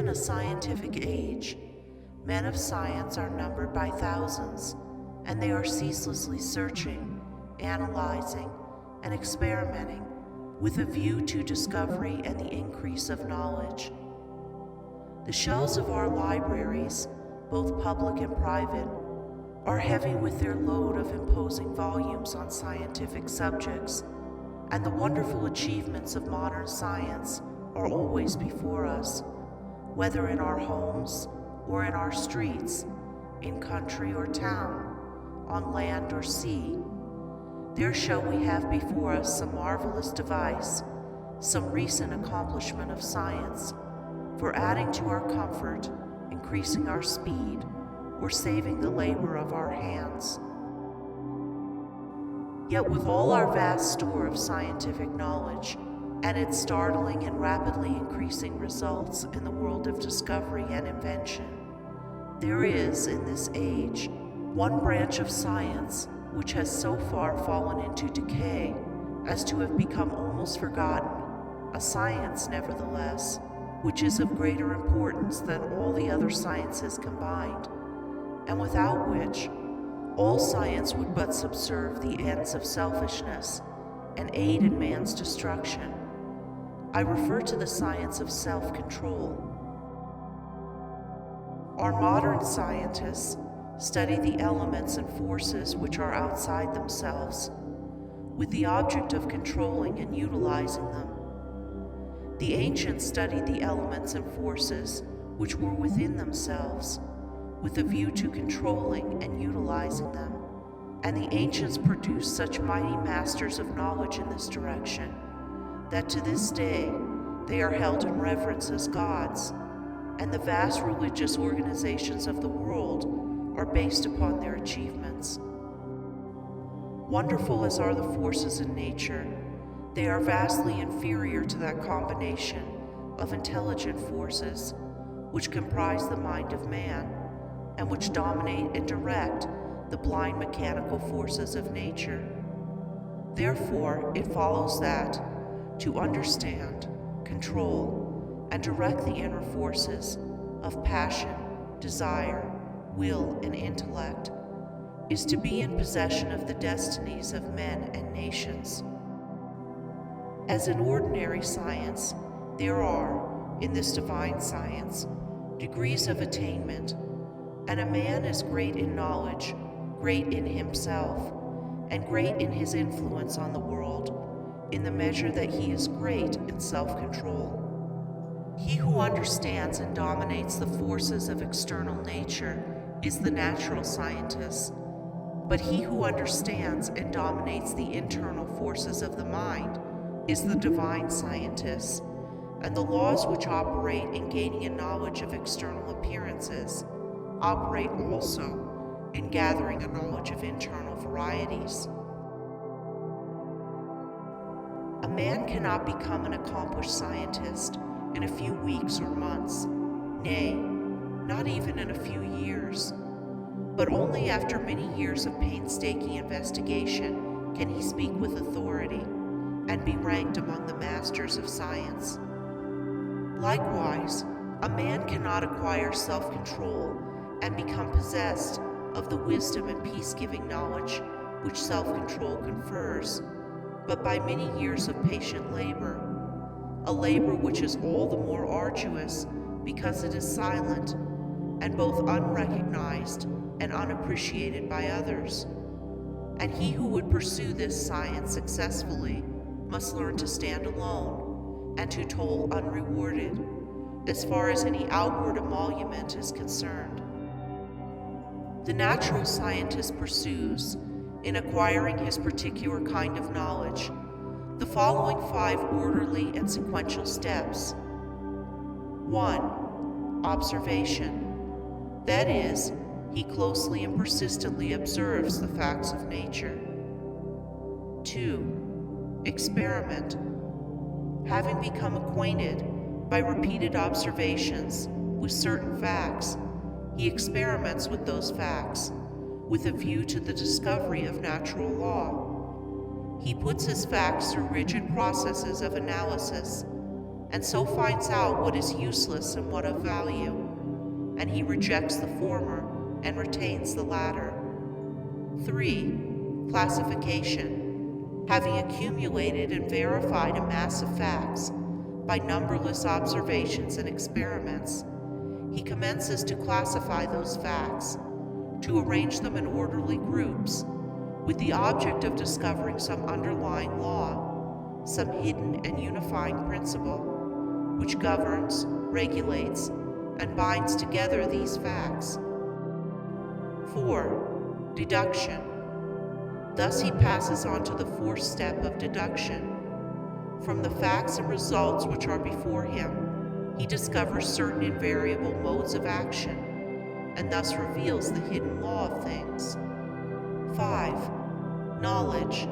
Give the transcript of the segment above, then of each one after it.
in a scientific age. Men of science are numbered by thousands, and they are ceaselessly searching, analyzing, and experimenting with a view to discovery and the increase of knowledge. The shelves of our libraries, both public and private, are heavy with their load of imposing volumes on scientific subjects, and the wonderful achievements of modern science are always before us, whether in our homes or in our streets, in country or town, on land or sea. There shall we have before us some marvelous device, some recent accomplishment of science, for adding to our comfort, increasing our speed, or saving the labor of our hands. Yet with all our vast store of scientific knowledge, and its startling and rapidly increasing results in the world of discovery and invention, there is, in this age, one branch of science which has so far fallen into decay as to have become almost forgotten, a science, nevertheless, which is of greater importance than all the other sciences combined, and without which all science would but subserve the ends of selfishness and aid in man's destruction. I refer to the science of self-control. Our modern scientists study the elements and forces which are outside themselves, with the object of controlling and utilizing them. The ancients studied the elements and forces which were within themselves, with a view to controlling and utilizing them, and the ancients produced such mighty masters of knowledge in this direction that to this day they are held in reverence as gods, and the vast religious organizations of the world are based upon their achievements. Wonderful as are the forces in nature, they are vastly inferior to that combination of intelligent forces which comprise the mind of man, and which dominate and direct the blind mechanical forces of nature. Therefore, it follows that to understand, control, and direct the inner forces of passion, desire, will, and intellect is to be in possession of the destinies of men and nations. As in ordinary science, there are, in this divine science, degrees of attainment, and a man is great in knowledge, great in himself, and great in his influence on the world, in the measure that he is great in self-control. He who understands and dominates the forces of external nature is the natural scientist, but he who understands and dominates the internal forces of the mind is the divine scientist, and the laws which operate in gaining a knowledge of external appearances operate also in gathering a knowledge of internal varieties. A man cannot become an accomplished scientist in a few weeks or months, nay, not even in a few years, but only after many years of painstaking investigation can he speak with authority and be ranked among the masters of science. Likewise, a man cannot acquire self-control and become possessed of the wisdom and peace-giving knowledge which self-control confers, but by many years of patient labor, a labor which is all the more arduous because it is silent and both unrecognized and unappreciated by others. And he who would pursue this science successfully must learn to stand alone and to toil unrewarded, as far as any outward emolument is concerned. The natural scientist pursues, in acquiring his particular kind of knowledge, the following 5 orderly and sequential steps. 1. Observation. That is, he closely and persistently observes the facts of nature. 2. Experiment. Having become acquainted by repeated observations with certain facts, he experiments with those facts with a view to the discovery of natural law. He puts his facts through rigid processes of analysis, and so finds out what is useless and what of value, and he rejects the former and retains the latter. 3. Classification. Having accumulated and verified a mass of facts by numberless observations and experiments, he commences to classify those facts, to arrange them in orderly groups, with the object of discovering some underlying law, some hidden and unifying principle, which governs, regulates, and binds together these facts. 4. Deduction. Thus he passes on to the fourth step of deduction. From the facts and results which are before him, he discovers certain invariable modes of action, and thus reveals the hidden law of things. 5. Knowledge.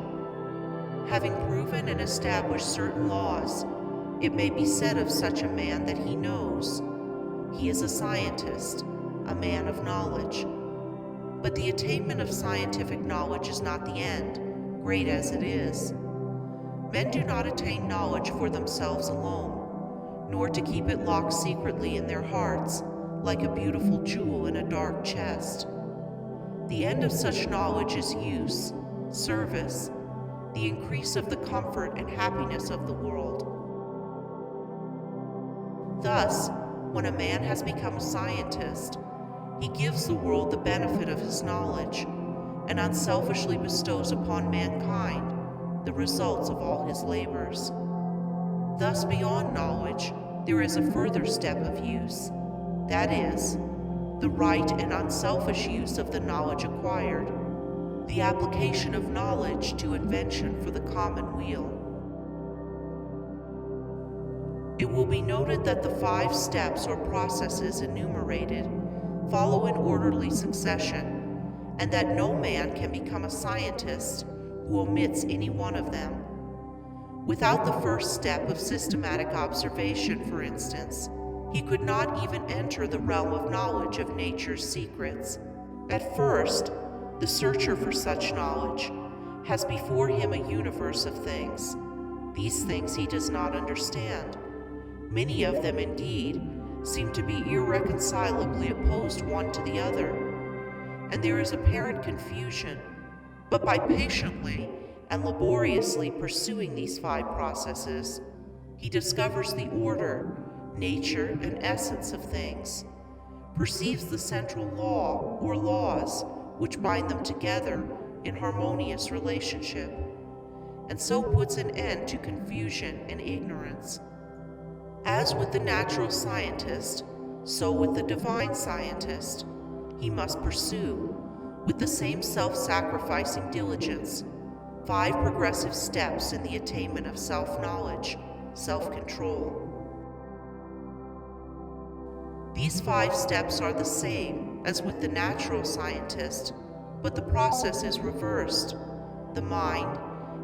Having proven and established certain laws, it may be said of such a man that he knows. He is a scientist, a man of knowledge. But the attainment of scientific knowledge is not the end, great as it is. Men do not attain knowledge for themselves alone, nor to keep it locked secretly in their hearts, like a beautiful jewel in a dark chest. The end of such knowledge is use, service, the increase of the comfort and happiness of the world. Thus, when a man has become a scientist, he gives the world the benefit of his knowledge, and unselfishly bestows upon mankind the results of all his labors. Thus, beyond knowledge, there is a further step of use, that is, the right and unselfish use of the knowledge acquired, the application of knowledge to invention for the common weal. It will be noted that the 5 steps or processes enumerated follow in orderly succession, and that no man can become a scientist who omits any one of them. Without the first step of systematic observation, for instance, he could not even enter the realm of knowledge of nature's secrets. At first, the searcher for such knowledge has before him a universe of things. These things he does not understand. Many of them, indeed, seem to be irreconcilably opposed one to the other, and there is apparent confusion. But by patiently and laboriously pursuing these 5 processes, he discovers the order, nature, and essence of things, perceives the central law or laws which bind them together in harmonious relationship, and so puts an end to confusion and ignorance. As with the natural scientist, so with the divine scientist, he must pursue, with the same self-sacrificing diligence, 5 progressive steps in the attainment of self-knowledge, self-control. These 5 steps are the same as with the natural scientist, but the process is reversed. The mind,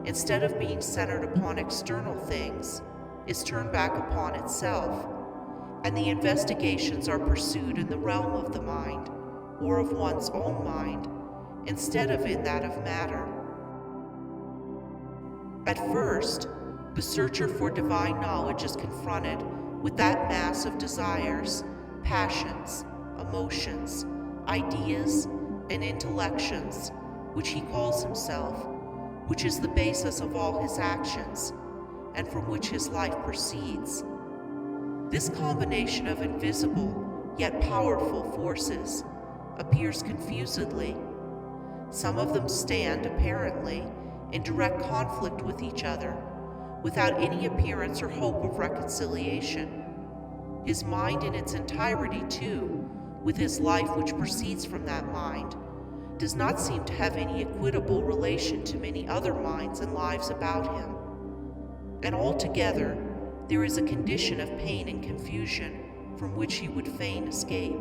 instead of being centered upon external things, is turned back upon itself, and the investigations are pursued in the realm of the mind, or of one's own mind, instead of in that of matter. At first, the searcher for divine knowledge is confronted with that mass of desires, passions, emotions, ideas, and intellections, which he calls himself, which is the basis of all his actions, and from which his life proceeds. This combination of invisible yet powerful forces appears confusedly. Some of them stand, apparently, in direct conflict with each other, without any appearance or hope of reconciliation. His mind in its entirety, too, with his life which proceeds from that mind, does not seem to have any equitable relation to many other minds and lives about him. And altogether, there is a condition of pain and confusion from which he would fain escape.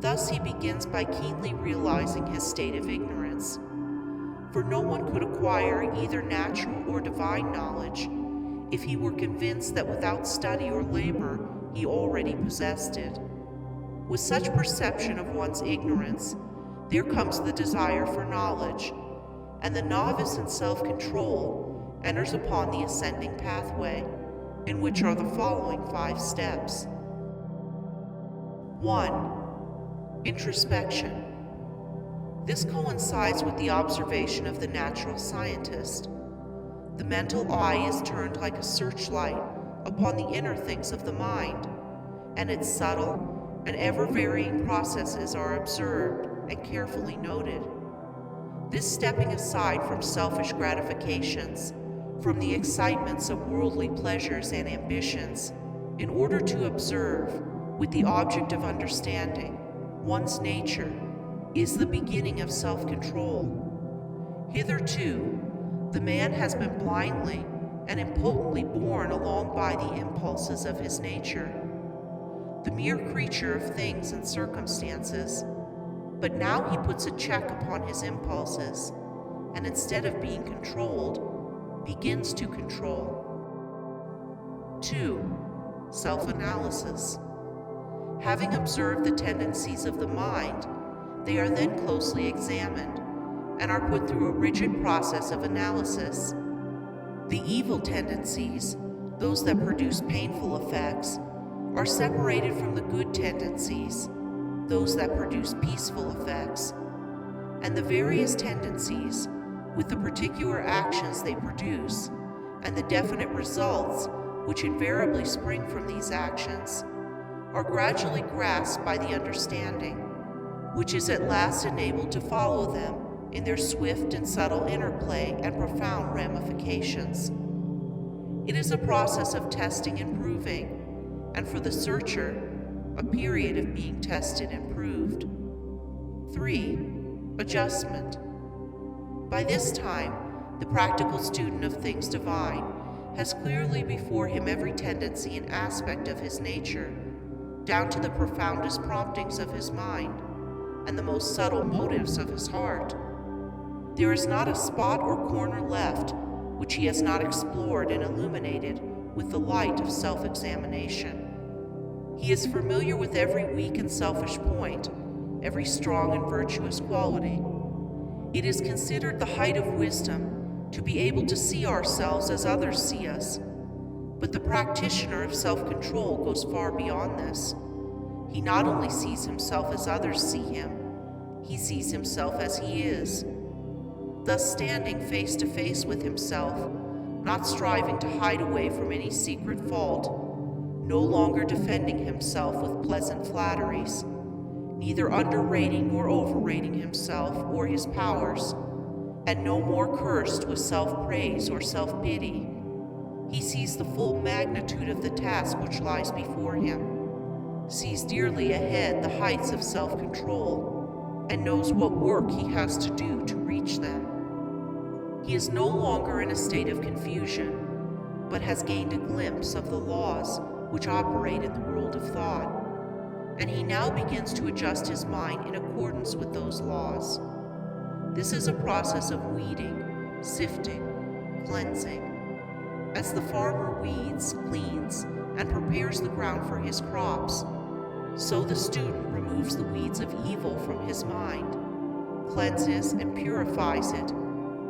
Thus he begins by keenly realizing his state of ignorance, for no one could acquire either natural or divine knowledge if he were convinced that without study or labor he already possessed it. With such perception of one's ignorance, there comes the desire for knowledge, and the novice in self-control enters upon the ascending pathway, in which are the following 5 steps. 1. Introspection. This coincides with the observation of the natural scientist. The mental eye is turned like a searchlight upon the inner things of the mind, and its subtle and ever-varying processes are observed and carefully noted. This stepping aside from selfish gratifications, from the excitements of worldly pleasures and ambitions, in order to observe, with the object of understanding, one's nature, is the beginning of self-control. Hitherto, the man has been blindly and impotently borne along by the impulses of his nature, the mere creature of things and circumstances. But now he puts a check upon his impulses, and instead of being controlled, begins to control. 2. Self-analysis. Having observed the tendencies of the mind, they are then closely examined and are put through a rigid process of analysis. The evil tendencies, those that produce painful effects, are separated from the good tendencies, those that produce peaceful effects. And the various tendencies, with the particular actions they produce, and the definite results which invariably spring from these actions, are gradually grasped by the understanding, which is at last enabled to follow them in their swift and subtle interplay and profound ramifications. It is a process of testing and proving, and for the searcher, a period of being tested and proved. 3. Adjustment. By this time, the practical student of things divine has clearly before him every tendency and aspect of his nature, down to the profoundest promptings of his mind and the most subtle motives of his heart. There is not a spot or corner left which he has not explored and illuminated with the light of self-examination. He is familiar with every weak and selfish point, every strong and virtuous quality. It is considered the height of wisdom to be able to see ourselves as others see us. But the practitioner of self-control goes far beyond this. He not only sees himself as others see him, he sees himself as he is. Thus, standing face to face with himself, not striving to hide away from any secret fault, no longer defending himself with pleasant flatteries, neither underrating nor overrating himself or his powers, and no more cursed with self-praise or self-pity. He sees the full magnitude of the task which lies before him, sees dearly ahead the heights of self-control, and knows what work he has to do to reach them. He is no longer in a state of confusion, but has gained a glimpse of the laws which operate in the world of thought, and he now begins to adjust his mind in accordance with those laws. This is a process of weeding, sifting, cleansing. As the farmer weeds, cleans, and prepares the ground for his crops, so the student removes the weeds of evil from his mind, cleanses and purifies it,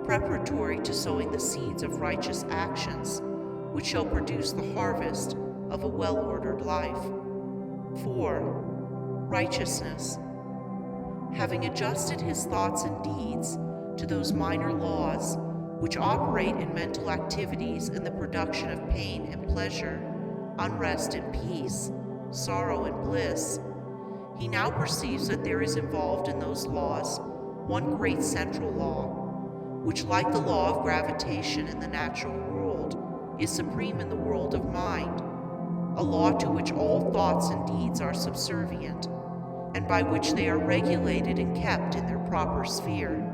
preparatory to sowing the seeds of righteous actions, which shall produce the harvest of a well-ordered life. 4. Righteousness. Having adjusted his thoughts and deeds to those minor laws which operate in mental activities in the production of pain and pleasure, unrest and peace, sorrow and bliss, he now perceives that there is involved in those laws one great central law, which, like the law of gravitation in the natural world, is supreme in the world of mind, a law to which all thoughts and deeds are subservient, and by which they are regulated and kept in their proper sphere.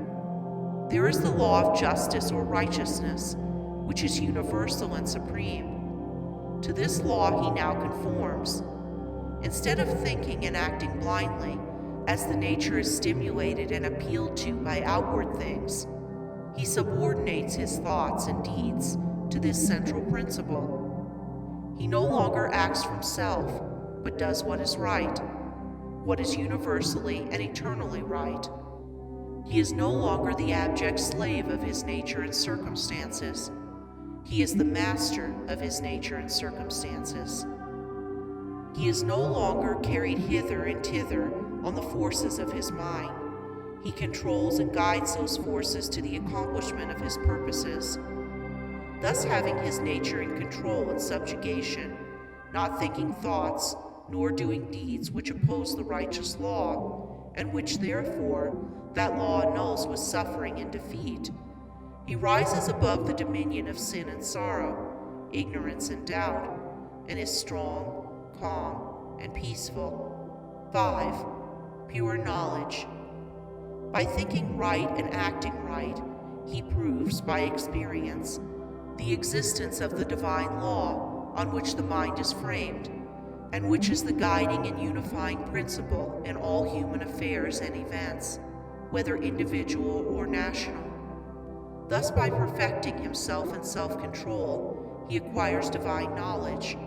There is the law of justice or righteousness, which is universal and supreme. To this law he now conforms. Instead of thinking and acting blindly, as the nature is stimulated and appealed to by outward things, he subordinates his thoughts and deeds to this central principle. He no longer acts from self, but does what is right, what is universally and eternally right. He is no longer the abject slave of his nature and circumstances, He is the master of his nature and circumstances. He is no longer carried hither and thither on the forces of his mind. He controls and guides those forces to the accomplishment of his purposes, thus having his nature in control and subjugation, not thinking thoughts, nor doing deeds which oppose the righteous law, and which therefore that law annuls with suffering and defeat. He rises above the dominion of sin and sorrow, ignorance and doubt, and is strong, calm, and peaceful. 5. Pure knowledge. By thinking right and acting right, he proves by experience the existence of the divine law on which the mind is framed, and which is the guiding and unifying principle in all human affairs and events, whether individual or national. Thus, by perfecting himself in self-control, he acquires divine knowledge.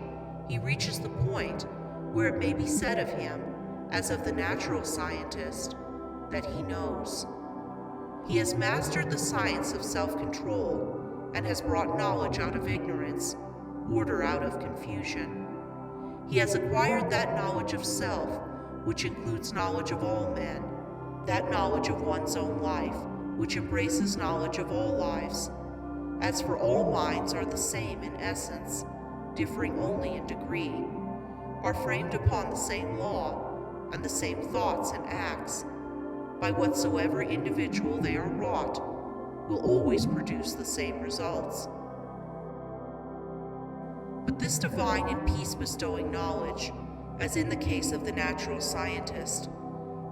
He reaches the point where it may be said of him, as of the natural scientist, that he knows. He has mastered the science of self-control and has brought knowledge out of ignorance, order out of confusion. He has acquired that knowledge of self, which includes knowledge of all men, that knowledge of one's own life, which embraces knowledge of all lives. As for all minds are the same in essence, differing only in degree, are framed upon the same law and the same thoughts and acts, by whatsoever individual they are wrought, will always produce the same results. But this divine and peace-bestowing knowledge, as in the case of the natural scientist,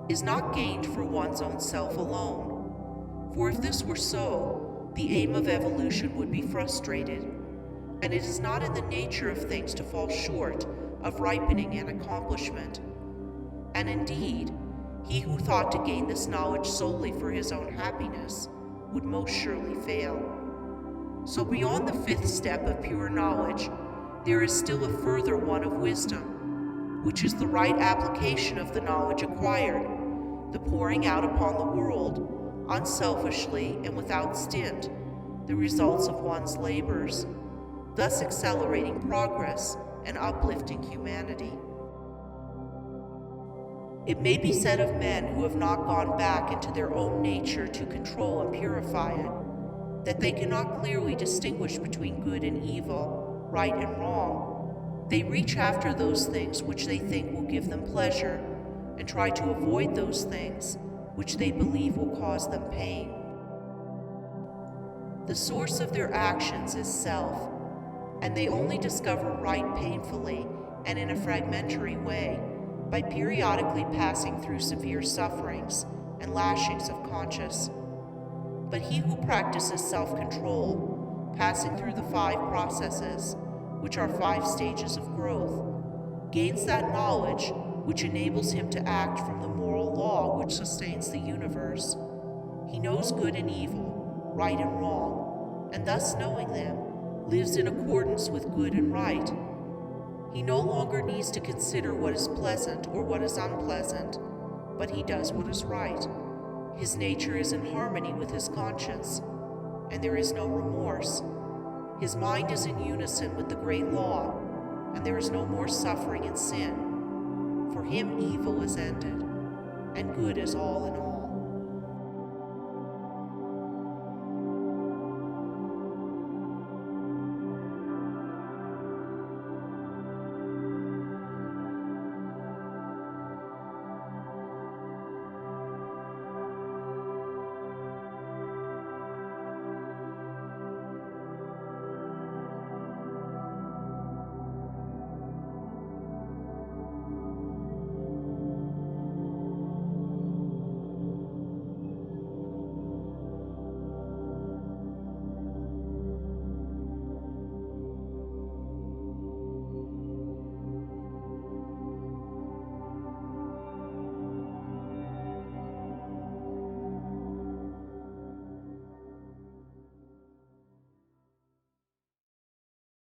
is not gained for one's own self alone. For if this were so, the aim of evolution would be frustrated, and it is not in the nature of things to fall short of ripening and accomplishment. And indeed, he who thought to gain this knowledge solely for his own happiness would most surely fail. So beyond the 5th step of pure knowledge, there is still a further one of wisdom, which is the right application of the knowledge acquired, the pouring out upon the world, unselfishly and without stint, the results of one's labors, thus accelerating progress and uplifting humanity. It may be said of men who have not gone back into their own nature to control and purify it, that they cannot clearly distinguish between good and evil, right and wrong. They reach after those things which they think will give them pleasure, and try to avoid those things which they believe will cause them pain. The source of their actions is self, and they only discover right painfully and in a fragmentary way, by periodically passing through severe sufferings and lashings of conscience. But he who practices self-control, passing through the 5 processes, which are 5 stages of growth, gains that knowledge which enables him to act from the moral law which sustains the universe. He knows good and evil, right and wrong, and thus knowing them, lives in accordance with good and right. He no longer needs to consider what is pleasant or what is unpleasant, but he does what is right. His nature is in harmony with his conscience, and there is no remorse. His mind is in unison with the great law, and there is no more suffering and sin. For him evil is ended, and good is all in all.